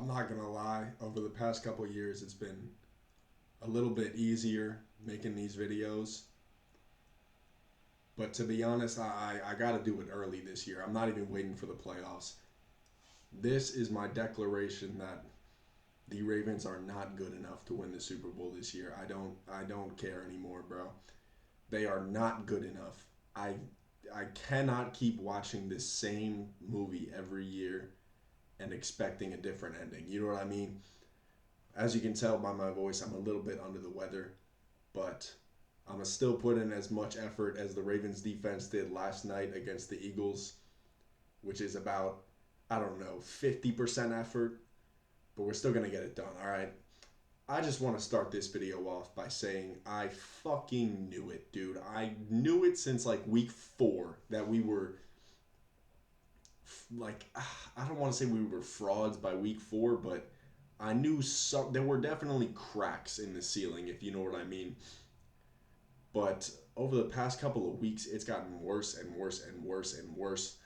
I'm not gonna lie, over the past couple years, it's been a little bit easier making these videos. But to be honest, I got to do it early this year. I'm not even waiting for the playoffs. This is my declaration that the Ravens are not good enough to win the Super Bowl this year. I don't care anymore, bro. They are not good enough. I I cannot keep watching this same movie every year and expecting a different ending. You know what I mean? As you can tell by my voice, I'm a little bit under the weather, but I'm gonna still put in as much effort as the Ravens defense did last night against the Eagles, which is about, I don't know, 50% effort, but we're still gonna get it done, all right? I just want to start this video off by saying I fucking knew it, dude. I knew it since like week 4 that we were like, I don't want to say we were frauds by week 4, but I knew there were definitely cracks in the ceiling, if you know what I mean. But over the past couple of weeks, it's gotten worse and worse and worse and worse.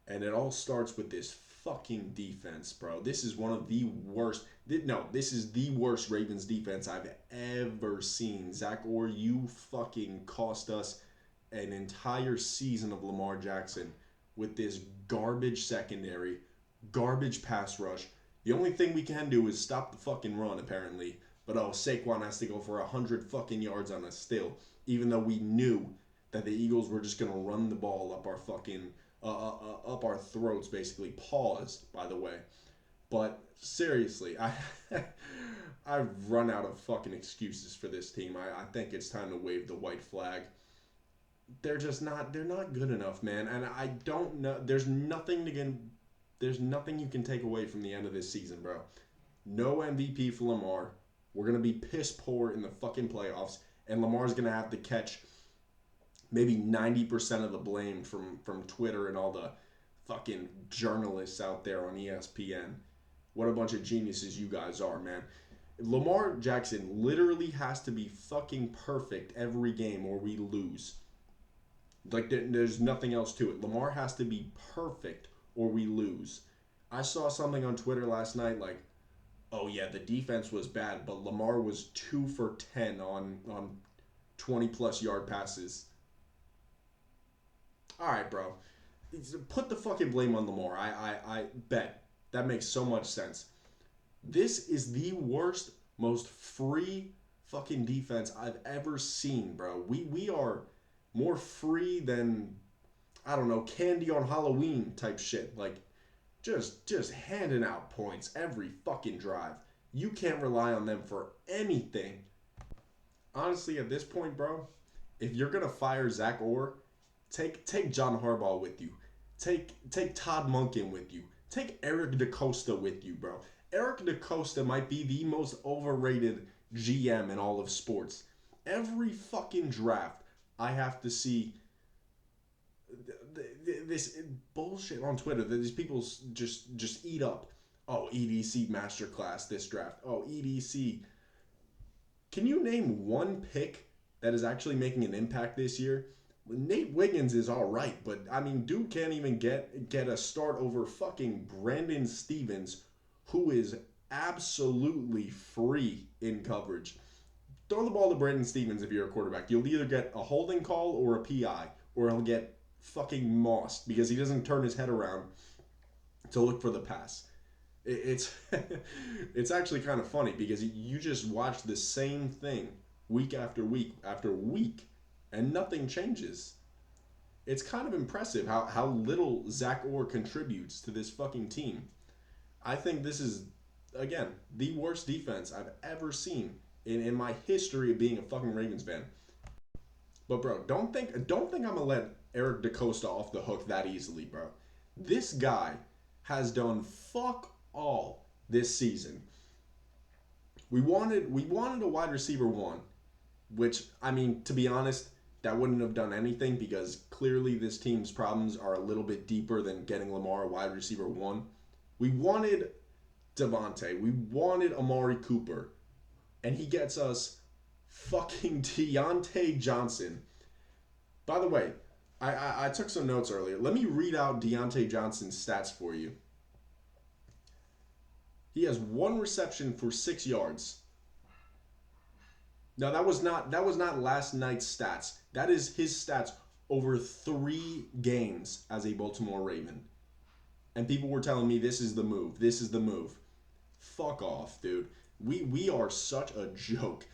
And it all starts with this fucking defense, bro. This is one of the worst. No, this is the worst Ravens defense I've ever seen. Zach Orr, you fucking cost us an entire season of Lamar Jackson with this garbage secondary, garbage pass rush. The only thing we can do is stop the fucking run, apparently. But oh, Saquon has to go for 100 fucking yards on us still, even though we knew that the Eagles were just gonna run the ball up our fucking up our throats, basically. Pause, by the way. But seriously, I've run out of fucking excuses for this team. I think it's time to wave the white flag. They're not good enough, man. And I don't know. There's nothing you can take away from the end of this season, bro. No MVP for Lamar. We're gonna be piss poor in the fucking playoffs, and Lamar's gonna have to catch maybe 90% of the blame from Twitter and all the fucking journalists out there on ESPN. What a bunch of geniuses you guys are, man. Lamar Jackson literally has to be fucking perfect every game or we lose. Like, there's nothing else to it. Lamar has to be perfect or we lose. I saw something on Twitter last night like, oh yeah, the defense was bad, but Lamar was 2 for 10 on 20 plus yard passes. All right, bro. Put the fucking blame on Lamar. I bet. That makes so much sense. This is the worst, most free fucking defense I've ever seen, bro. We are more free than, I don't know, candy on Halloween type shit. Like, just handing out points every fucking drive. You can't rely on them for anything. Honestly, at this point, bro, if you're gonna fire Zach Orr, take John Harbaugh with you. Take Todd Monken with you. Take Eric DeCosta with you, bro. Eric DeCosta might be the most overrated GM in all of sports. Every fucking draft, I have to see this bullshit on Twitter that these people just eat up. Oh, EDC masterclass this draft. Oh, EDC. Can you name one pick that is actually making an impact this year? Nate Wiggins is all right, but I mean, dude can't even get a start over fucking Brandon Stevens, who is absolutely free in coverage. Throw the ball to Brandon Stevens if you're a quarterback. You'll either get a holding call or a PI, or he'll get fucking mossed because he doesn't turn his head around to look for the pass. It's it's actually kind of funny because you just watch the same thing week after week after week, and nothing changes. It's kind of impressive how little Zach Orr contributes to this fucking team. I think this is, again, the worst defense I've ever seen in my history of being a fucking Ravens fan. But bro, don't think I'm gonna let Eric DeCosta off the hook that easily, bro. This guy has done fuck all this season. We wanted a wide receiver one, which, I mean, to be honest, that wouldn't have done anything because clearly this team's problems are a little bit deeper than getting Lamar a wide receiver one. We wanted Devontae. We wanted Amari Cooper. And he gets us fucking Deontay Johnson. By the way, I took some notes earlier. Let me read out Deontay Johnson's stats for you. He has one reception for 6 yards. Now that was not last night's stats. That is his stats over 3 games as a Baltimore Raven. And people were telling me this is the move. This is the move. Fuck off, dude. We are such a joke.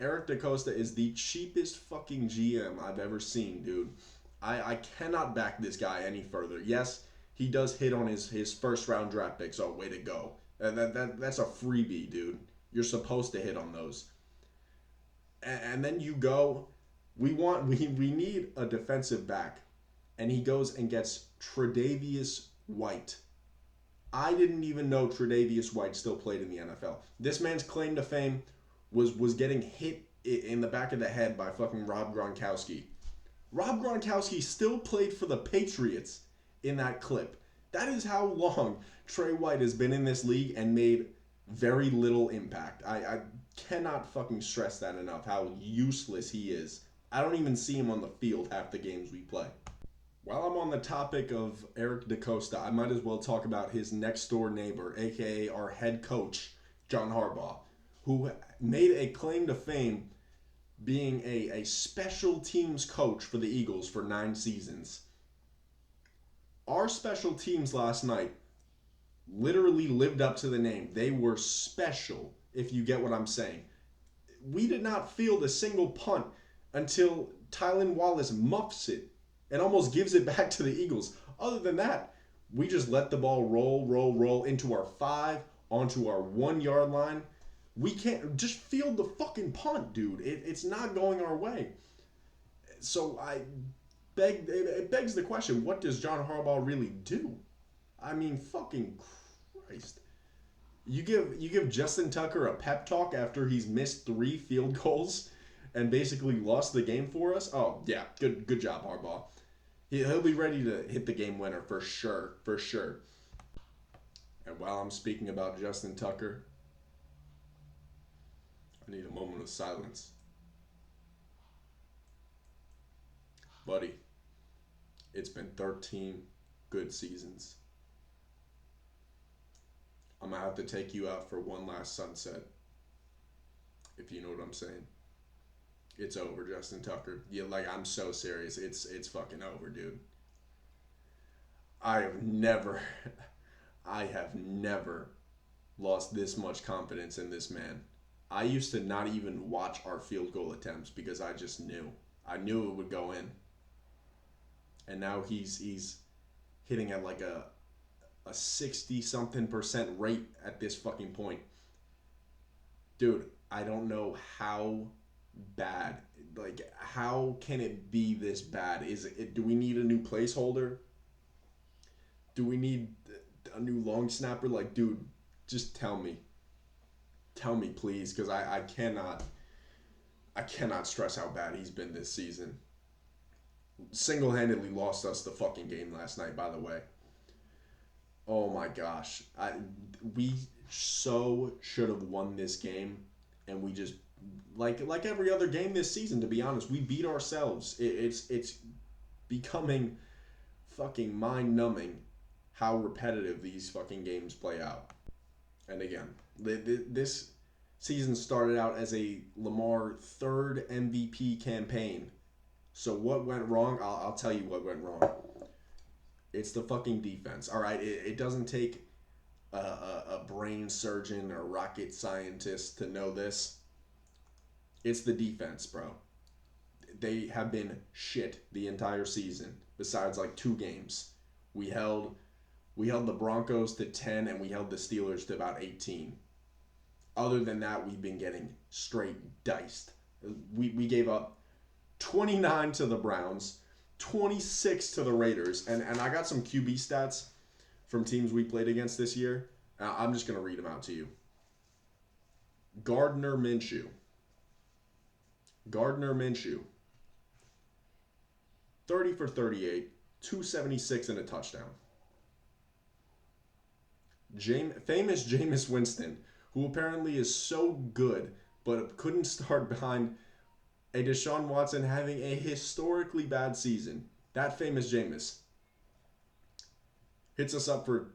Eric DaCosta is the cheapest fucking GM I've ever seen, dude. I cannot back this guy any further. Yes, he does hit on his first round draft picks. Oh, way to go. That's a freebie, dude. You're supposed to hit on those. And then you go, we need a defensive back. And he goes and gets Tre'Davious White. I didn't even know Tre'Davious White still played in the NFL. This man's claim to fame was getting hit in the back of the head by fucking Rob Gronkowski. Rob Gronkowski still played for the Patriots in that clip. That is how long Trey White has been in this league and made very little impact. I cannot fucking stress that enough, how useless he is. I don't even see him on the field half the games we play. While I'm on the topic of Eric DaCosta, I might as well talk about his next door neighbor, aka our head coach, John Harbaugh, who made a claim to fame being a special teams coach for the Eagles for 9 seasons. Our special teams last night literally lived up to the name. They were special, if you get what I'm saying. We did not field a single punt until Tylan Wallace muffs it and almost gives it back to the Eagles. Other than that, we just let the ball roll into our 5, onto our 1-yard line. We can't just field the fucking punt, dude. It's not going our way. So it begs the question, what does John Harbaugh really do? I mean, fucking Christ. You give Justin Tucker a pep talk after he's missed 3 field goals and basically lost the game for us? Oh, yeah, good job, Harbaugh. He'll be ready to hit the game winner for sure. And while I'm speaking about Justin Tucker, I need a moment of silence. Buddy, it's been 13 good seasons. I'm going to have to take you out for one last sunset, if you know what I'm saying. It's over, Justin Tucker. Yeah, like, I'm so serious. It's fucking over, dude. I have never lost this much confidence in this man. I used to not even watch our field goal attempts because I just knew. I knew it would go in. And now he's hitting at like a 60-something% rate at this fucking point. Dude, I don't know how bad. Like, how can it be this bad? Do we need a new placeholder? Do we need a new long snapper? Like, dude, just tell me. Tell me, please, because I cannot stress how bad he's been this season. Single-handedly lost us the fucking game last night, by the way. Oh my gosh. We so should have won this game, and we just, like every other game this season, to be honest, we beat ourselves. It's becoming fucking mind-numbing how repetitive these fucking games play out. And again, this season started out as a Lamar 3rd MVP campaign. So what went wrong? I'll tell you what went wrong. It's the fucking defense. All right, it doesn't take a brain surgeon or rocket scientist to know this. It's the defense, bro. They have been shit the entire season, besides like 2 games. We held the Broncos to 10, and we held the Steelers to about 18. Other than that, we've been getting straight diced. We gave up 29 to the Browns, 26 to the Raiders, and I got some QB stats from teams we played against this year. I'm just going to read them out to you. Gardner Minshew, 30 for 38, 276 and a touchdown. Famous Jameis Winston, who apparently is so good, but couldn't start behind a Deshaun Watson having a historically bad season. That famous Jameis hits us up for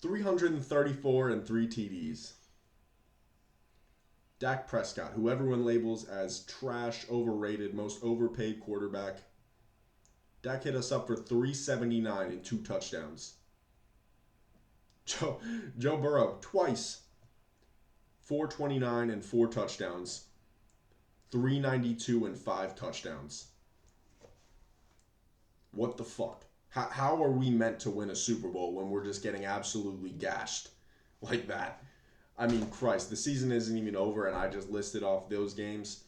334 and 3 TDs. Dak Prescott, who everyone labels as trash, overrated, most overpaid quarterback. Dak hit us up for 379 and 2 touchdowns. Joe, Joe Burrow, twice. 429 and 4 touchdowns. 392 and 5 touchdowns. What the fuck? How are we meant to win a Super Bowl when we're just getting absolutely gashed like that? I mean, Christ, the season isn't even over, and I just listed off those games.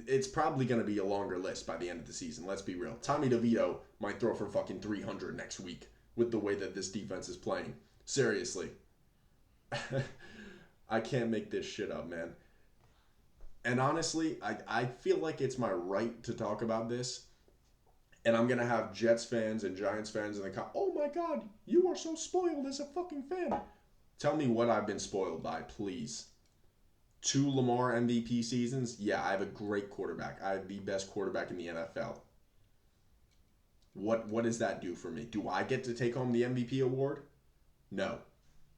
It's probably going to be a longer list by the end of the season. Let's be real. Tommy DeVito might throw for fucking 300 next week with the way that this defense is playing. Seriously. I can't make this shit up, man. And honestly, I feel like it's my right to talk about this. And I'm going to have Jets fans and Giants fans in the oh my God, you are so spoiled as a fucking fan. Tell me what I've been spoiled by, please. 2 Lamar MVP seasons? Yeah, I have a great quarterback. I have the best quarterback in the NFL. What does that do for me? Do I get to take home the MVP award? No.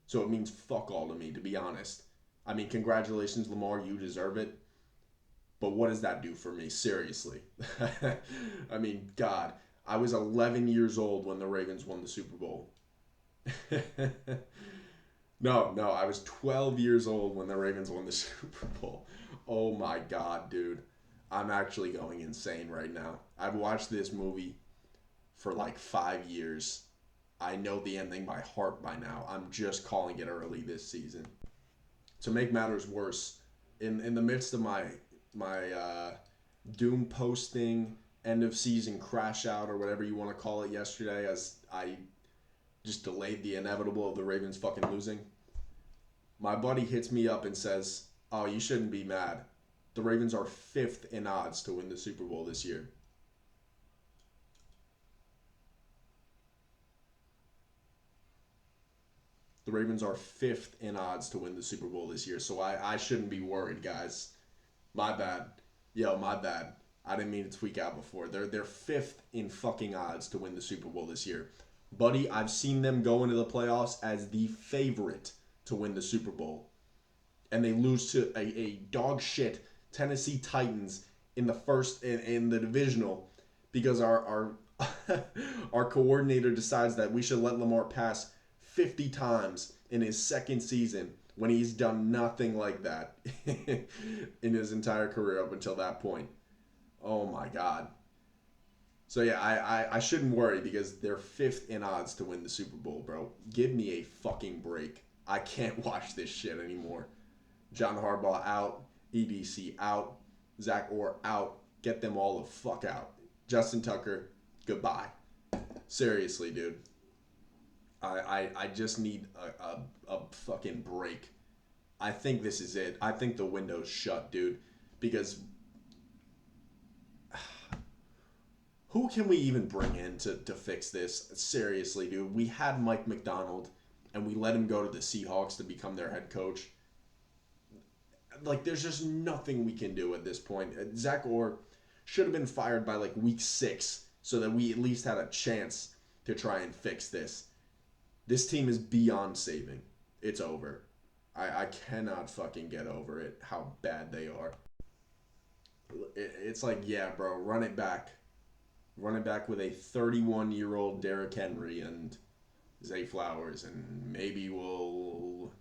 So it means fuck all to me, to be honest. I mean, congratulations, Lamar. You deserve it. But what does that do for me? Seriously. I mean, God. I was 11 years old when the Ravens won the Super Bowl. No, I was 12 years old when the Ravens won the Super Bowl. Oh my God, dude. I'm actually going insane right now. I've watched this movie for like 5 years. I know the ending by heart by now. I'm just calling it early this season. To make matters worse, in the midst of my doom posting end of season crash out or whatever you want to call it yesterday, as I just delayed the inevitable of the Ravens fucking losing, my buddy hits me up and says, oh, you shouldn't be mad. The Ravens are 5th in odds to win the Super Bowl this year. The Ravens are 5th in odds to win the Super Bowl this year, so I shouldn't be worried, guys. My bad. Yo, my bad. I didn't mean to tweak out before. They're 5th in fucking odds to win the Super Bowl this year. Buddy, I've seen them go into the playoffs as the favorite to win the Super Bowl. And they lose to a dog shit Tennessee Titans in the first in the divisional because our our coordinator decides that we should let Lamar pass 50 times in his second season when he's done nothing like that in his entire career up until that point. Oh my God. So yeah, I shouldn't worry because they're 5th in odds to win the Super Bowl, bro. Give me a fucking break. I can't watch this shit anymore. John Harbaugh out, EDC out, Zach Orr out. Get them all the fuck out. Justin Tucker, goodbye. Seriously, dude. I just need a fucking break. I think this is it. I think the window's shut, dude. Because who can we even bring in to fix this? Seriously, dude. We had Mike McDonald, and we let him go to the Seahawks to become their head coach. Like, there's just nothing we can do at this point. Zach Orr should have been fired by, like, week 6 so that we at least had a chance to try and fix this. This team is beyond saving. It's over. I cannot fucking get over it, how bad they are. It's like, yeah, bro, run it back. Run it back with a 31-year-old Derrick Henry and Zay Flowers, and maybe we'll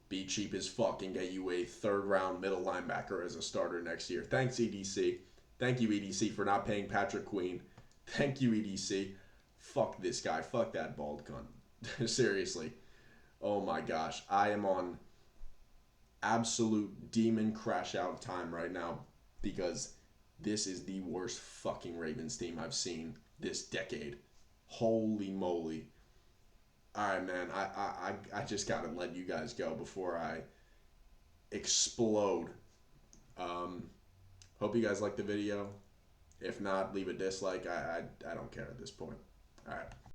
be cheap as fuck and get you a 3rd-round middle linebacker as a starter next year. Thanks, EDC. Thank you, EDC, for not paying Patrick Queen. Thank you, EDC. Fuck this guy. Fuck that bald cunt. Seriously. Oh my gosh. I am on absolute demon crash out time right now because this is the worst fucking Ravens team I've seen this decade. Holy moly. Alright, man. I just gotta let you guys go before I explode. Hope you guys liked the video. If not, leave a dislike. I don't care at this point. Alright.